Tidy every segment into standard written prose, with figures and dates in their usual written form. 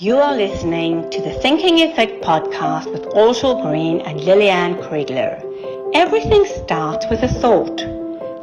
You are listening to the Thinking Effect podcast with Ortal Green and Lillian Kriegler. Everything starts with a thought.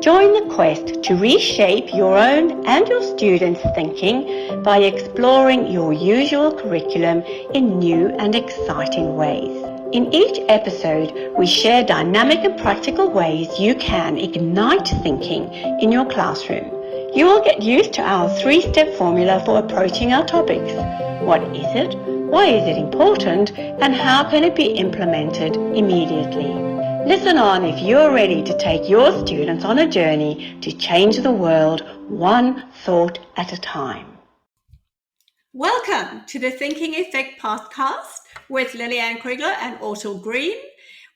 Join the quest to reshape your own and your students' thinking by exploring your usual curriculum in new and exciting ways. In each episode, we share dynamic and practical ways you can ignite thinking in your classroom. You will get used to our 3-step formula for approaching our topics. What is it? Why is it important? And how can it be implemented immediately? Listen on if you're ready to take your students on a journey to change the world one thought at a time. Welcome to the Thinking Effect podcast with Lillian Kriegler and Ortal Green.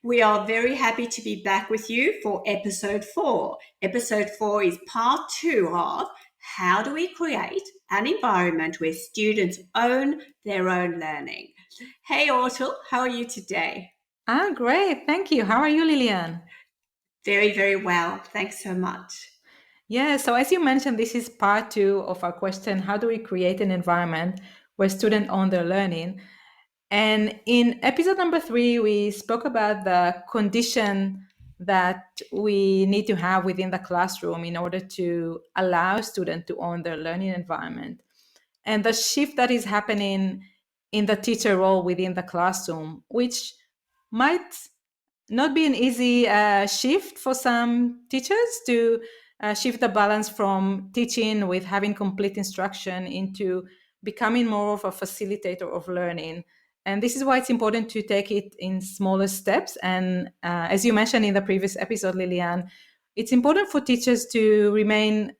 We are very happy to be back with you for episode 4. Episode 4 is part 2 of how do we create an environment where students own their own learning. Hey Ortal, how are you today? I'm great, thank you. How are you, Lillian? Very, very well. Thanks so much. Yeah, so as you mentioned, this is part 2 of our question, how do we create an environment where students own their learning? And in episode number 3, we spoke about the condition that we need to have within the classroom in order to allow students to own their learning environment. And the shift that is happening in the teacher role within the classroom, which might not be an easy shift for some teachers to shift the balance from teaching with having complete instruction into becoming more of a facilitator of learning. And this is why it's important to take it in smaller steps. And as you mentioned in the previous episode, Lillian, it's important for teachers to remain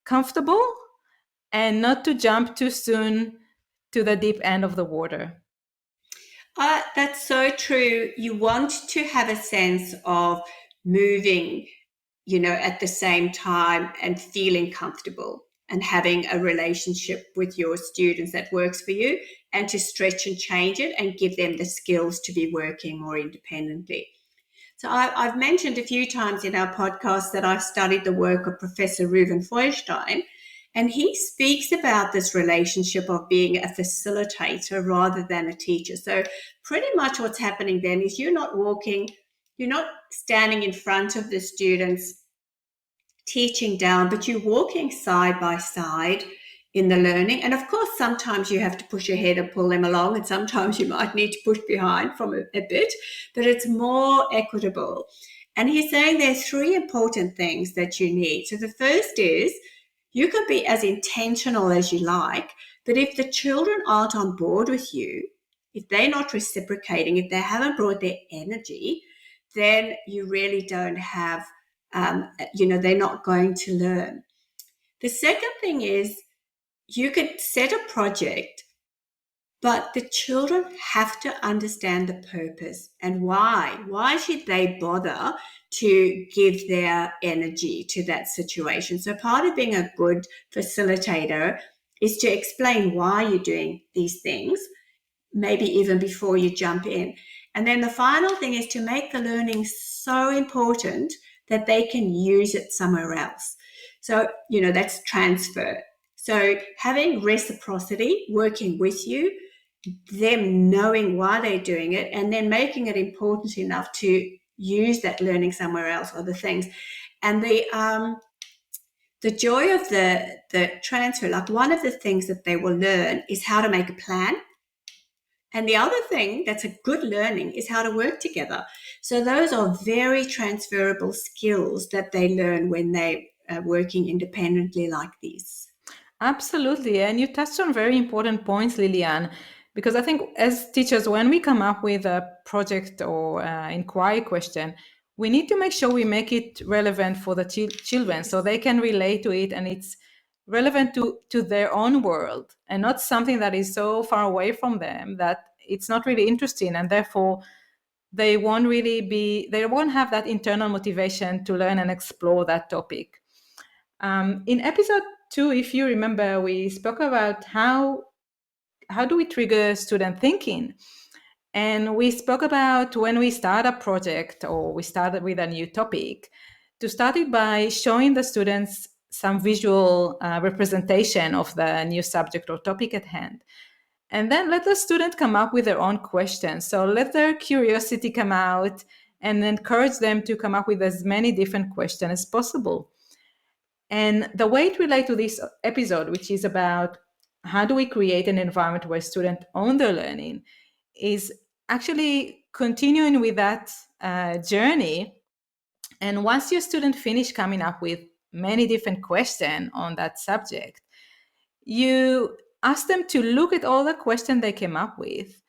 comfortable and not to jump too soon to the deep end of the water. That's so true. You want to have a sense of moving, at the same time and feeling comfortable and having a relationship with your students that works for you, and to stretch and change it and give them the skills to be working more independently. So I've mentioned a few times in our podcast that I've studied the work of Professor Feuerstein, and he speaks about this relationship of being a facilitator rather than a teacher. So pretty much what's happening then is you're not standing in front of the students teaching down, but you're walking side by side in the learning. And of course, sometimes you have to push ahead and pull them along, and sometimes you might need to push behind from a bit, but it's more equitable. And he's saying there's 3 important things that you need. So the first is you can be as intentional as you like, but if the children aren't on board with you, if they're not reciprocating, if they haven't brought their energy, then you really don't have they're not going to learn. The second thing is you could set a project, but the children have to understand the purpose and why. Why should they bother to give their energy to that situation? So part of being a good facilitator is to explain why you're doing these things, maybe even before you jump in. And then the final thing is to make the learning so important that they can use it somewhere else. So, that's transfer. So having reciprocity, working with you, them knowing why they're doing it, and then making it important enough to use that learning somewhere else, are the things. And the joy of the transfer, like one of the things that they will learn is how to make a plan. And the other thing that's a good learning is how to work together. So those are very transferable skills that they learn when they are working independently like these. Absolutely. And you touched on very important points, Lillian, because I think as teachers, when we come up with a project or inquiry question, we need to make sure we make it relevant for the children so they can relate to it and it's relevant to their own world and not something that is so far away from them that it's not really interesting, and therefore they won't have that internal motivation to learn and explore that topic. In episode 2, if you remember, we spoke about how do we trigger student thinking. And we spoke about when we start a project or we started with a new topic, to start it by showing the students some visual representation of the new subject or topic at hand. And then let the student come up with their own questions. So let their curiosity come out and encourage them to come up with as many different questions as possible. And the way it relates to this episode, which is about how do we create an environment where students own their learning, is actually continuing with that journey. And once your student finish coming up with many different questions on that subject, you ask them to look at all the questions they came up with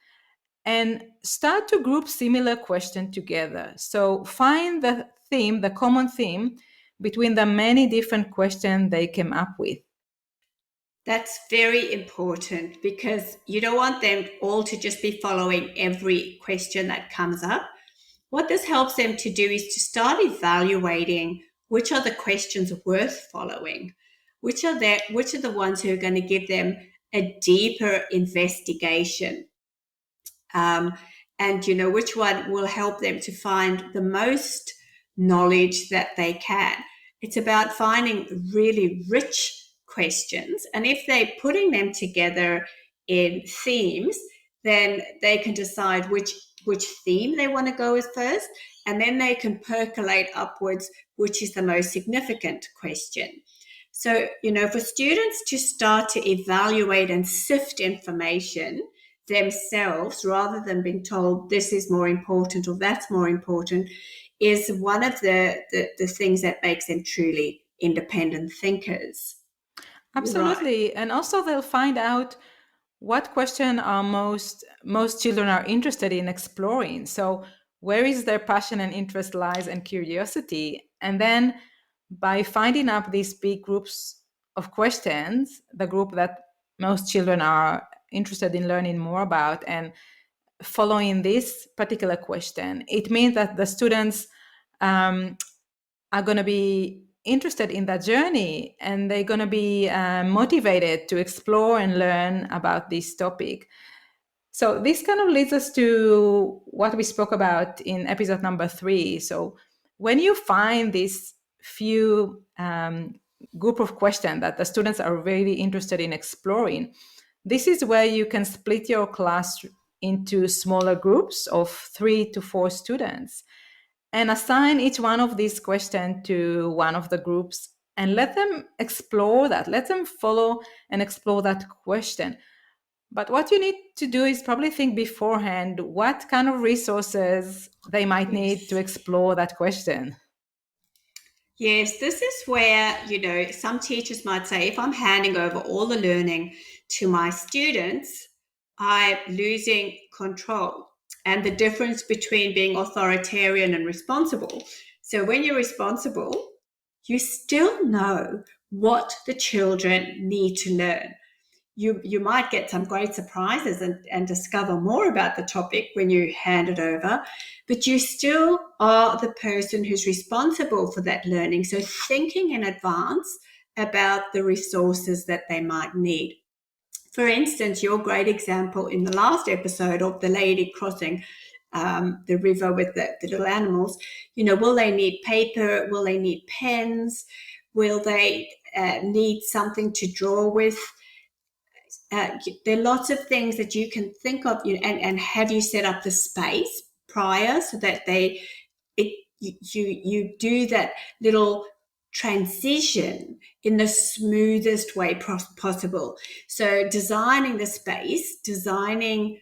and start to group similar questions together. So find the theme, the common theme between the many different questions they came up with. That's very important, because you don't want them all to just be following every question that comes up. What this helps them to do is to start evaluating which are the questions worth following, which are the ones who are going to give them a deeper investigation, and which one will help them to find the most knowledge that they can. It's about finding really rich questions, and if they're putting them together in themes, then they can decide which theme they want to go with first, and then they can percolate upwards which is the most significant question. So, for students to start to evaluate and sift information themselves, rather than being told this is more important or that's more important, is one of the things that makes them truly independent thinkers. Absolutely. Right. And also they'll find out what question are most children are interested in exploring. So where is their passion and interest lies and curiosity? And then by finding up these big groups of questions, the group that most children are interested in learning more about and following this particular question, it means that the students are going to be interested in that journey, and they're going to be motivated to explore and learn about this topic. So this kind of leads us to what we spoke about in episode number 3. So when you find this few group of questions that the students are really interested in exploring, this is where you can split your class into smaller groups of 3 to 4 students and assign each one of these questions to one of the groups and let them explore that. Let them follow and explore that question. But what you need to do is probably think beforehand what kind of resources they might need to explore that question. Yes, this is where, some teachers might say, if I'm handing over all the learning to my students, I'm losing control. And the difference between being authoritarian and responsible. So when you're responsible, you still know what the children need to learn. You might get some great surprises and discover more about the topic when you hand it over, but you still are the person who's responsible for that learning. So thinking in advance about the resources that they might need. For instance, your great example in the last episode of the lady crossing the river with the little animals, will they need paper? Will they need pens? Will they need something to draw with? There are lots of things that you can think of, and have you set up the space prior so that you do that little transition in the smoothest way possible. So designing the space, designing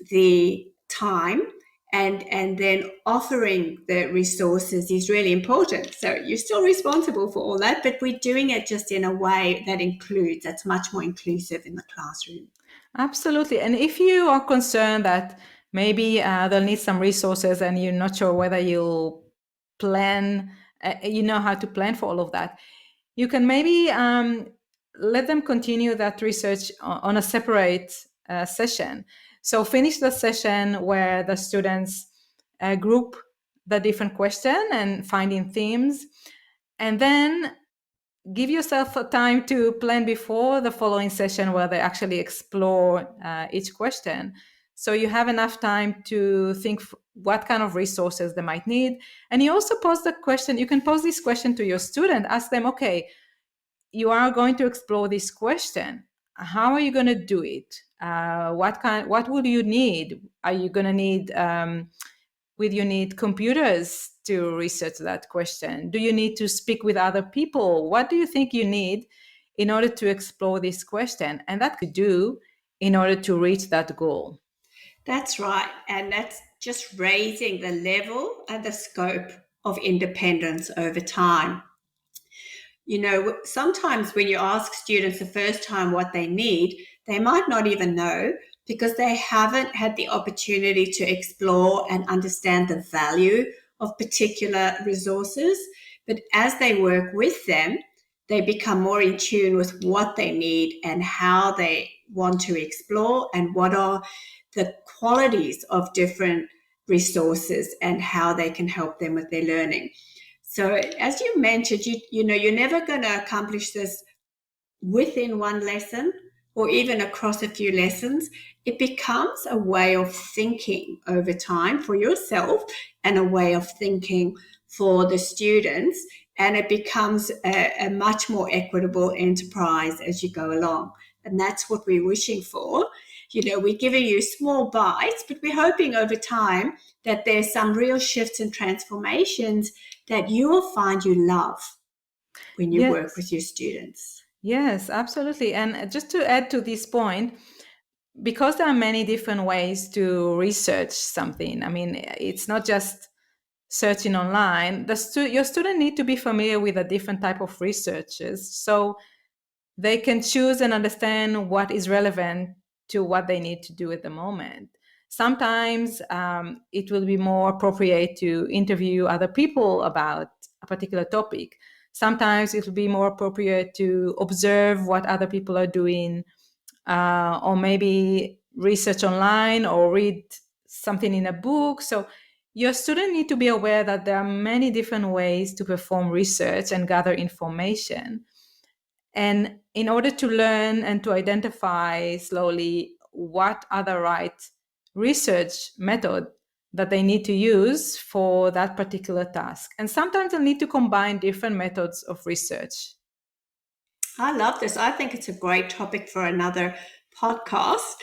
the time, and then offering the resources is really important. So you're still responsible for all that, but we're doing it just in a way that's much more inclusive in the classroom. Absolutely. And if you are concerned that maybe they'll need some resources and you're not sure whether you'll plan, how to plan for all of that, you can maybe let them continue that research on a separate session. So finish the session where the students group the different questions and finding themes, and then give yourself a time to plan before the following session where they actually explore each question. So you have enough time to think what kind of resources they might need. And you also pose the question, you can pose this question to your student, ask them, okay, you are going to explore this question. How are you going to do it? What will you need? Are you going to need will you need computers to research that question? Do you need to speak with other people? What do you think you need in order to explore this question? And that could do in order to reach that goal. That's right. And that's just raising the level and the scope of independence over time. You know, sometimes when you ask students the first time what they need, they might not even know because they haven't had the opportunity to explore and understand the value of particular resources. But as they work with them, they become more in tune with what they need and how they want to explore and what are the qualities of different resources and how they can help them with their learning. So as you mentioned, you know, you're never going to accomplish this within one lesson or even across a few lessons. It becomes a way of thinking over time for yourself and a way of thinking for the students. And it becomes a much more equitable enterprise as you go along. And that's what we're wishing for. You know, we're giving you small bites, but we're hoping over time that there's some real shifts and transformations that you will find you love when you work with your students. Yes, absolutely. And just to add to this point, because there are many different ways to research something, I mean, it's not just searching online. Your student need to be familiar with a different type of researches so they can choose and understand what is relevant to what they need to do at the moment. Sometimes it will be more appropriate to interview other people about a particular topic. Sometimes it will be more appropriate to observe what other people are doing, or maybe research online or read something in a book. So your student need to be aware that there are many different ways to perform research and gather information. And in order to learn and to identify slowly what are the right research method that they need to use for that particular task. And sometimes they'll need to combine different methods of research. I love this. I think it's a great topic for another podcast.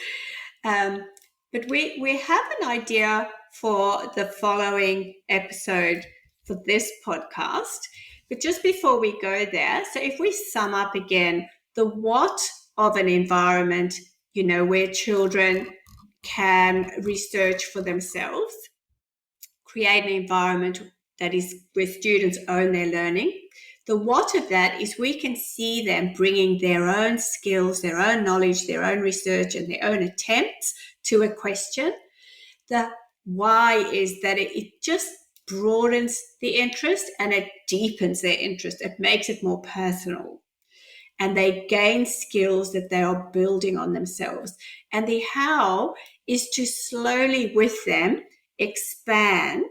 But we have an idea for the following episode for this podcast. But just before we go there, so if we sum up again, the what of an environment, you know, where children can research for themselves, create an environment that is where students own their learning. The what of that is we can see them bringing their own skills, their own knowledge, their own research, and their own attempts to a question. The why is that it just broadens the interest and it deepens their interest. It makes it more personal. And they gain skills that they are building on themselves. And the how is to slowly with them expand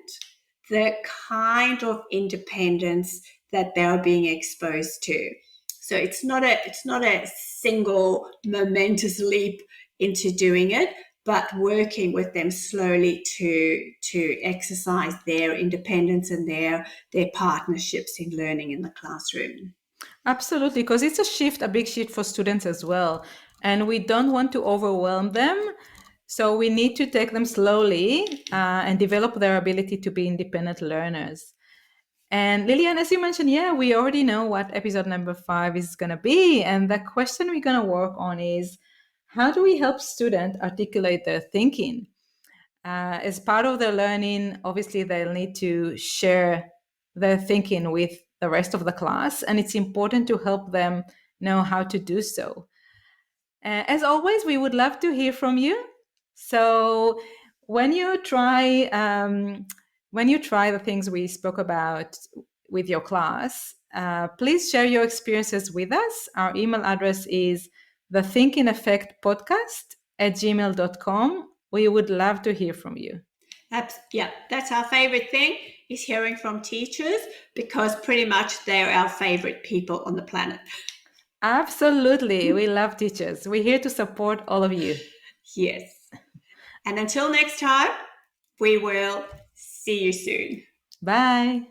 the kind of independence that they are being exposed to. So it's not a single momentous leap into doing it, but working with them slowly to exercise their independence and their partnerships in learning in the classroom. Absolutely, because it's a big shift for students as well. And we don't want to overwhelm them. So we need to take them slowly and develop their ability to be independent learners. And Lillian, as you mentioned, we already know what episode number 5 is going to be. And the question we're going to work on is, how do we help students articulate their thinking? As part of their learning, obviously, they'll need to share their thinking with the rest of the class. And it's important to help them know how to do so. As always, we would love to hear from you. So when you try the things we spoke about with your class, please share your experiences with us. Our email address is thethinkingeffectpodcast@gmail.com. We would love to hear from you. That's our favorite thing, is hearing from teachers, because pretty much they're our favorite people on the planet. Absolutely. We love teachers. We're here to support all of you. Yes. And until next time, we will see you soon. Bye.